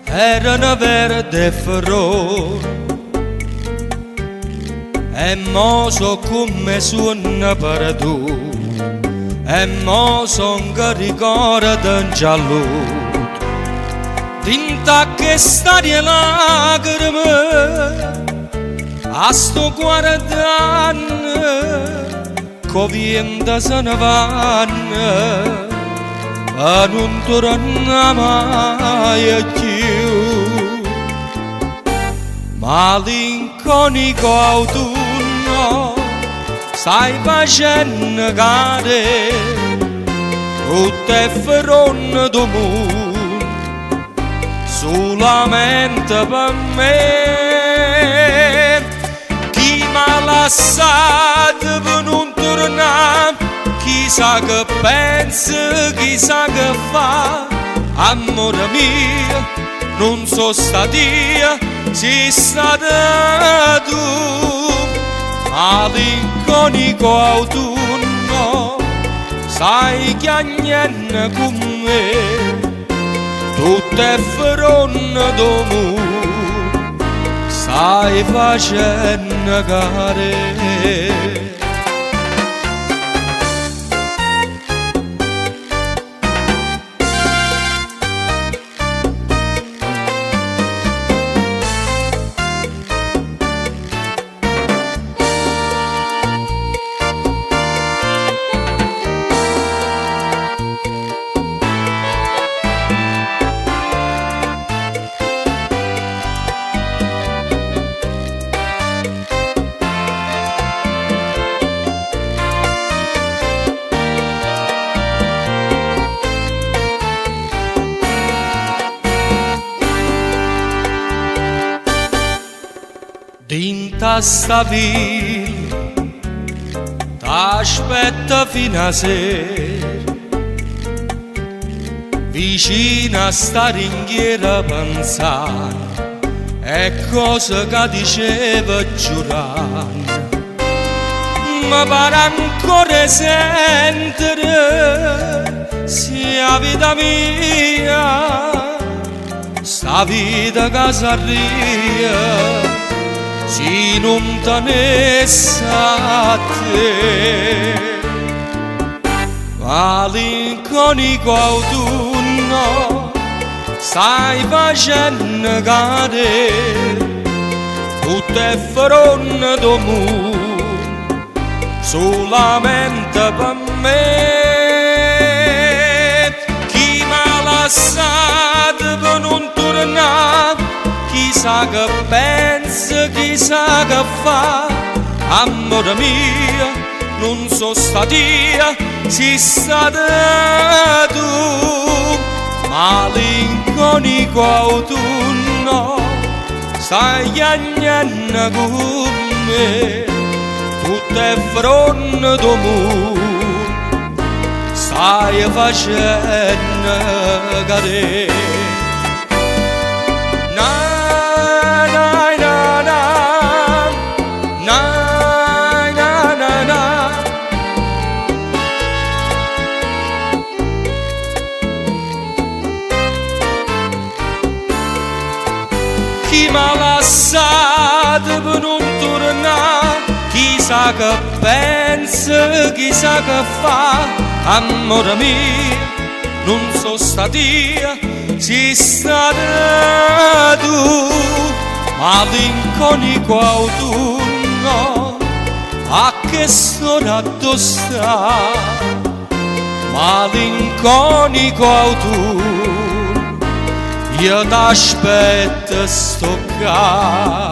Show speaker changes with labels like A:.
A: erano verde fiori, e mo so come suona per tu, e mo son che ricorda in giallo, tinta che staria lacrime, a sto guardando, che viene se ne vanno, e non torna mai più. Malinconico autunno stai facendo cadere tutte fronte del mondo, solamente per me. Chi m'ha lasciato per non tornare, chissà che pensa, chissà che fa. Amore mio, non so stata io, sei stata tu. Malinconico autunno stai chiagnando con me, tutte fronte del mondo stai facendo cadere. Dinta sta villa t'aspetta fino a sera, vicina a sta ringhiera pensare e cose che diceva giurando. Ma pare ancora sentire sia vita mia, sta vita che s'arria, si non tenesse a te. Malinconico autunno stai facendo cadere tutte fronte del mondo, solamente per me. Chi m'ha lasciato per non tornare, chissà che pensa, chissà che fa. Amore mio, non so stata io, sei stata tu. Malinconico autunno stai chiagnando con me, tutte fronte del mondo stai facendo cadere. Chi m'ha lasciato per non tornare, chissà che pensa, chissà che fa. Amore mio, non so stata io, sei stata tu. Malinconico autunno, a che storia sta? Malinconico autunno, io t'aspetto sto qua.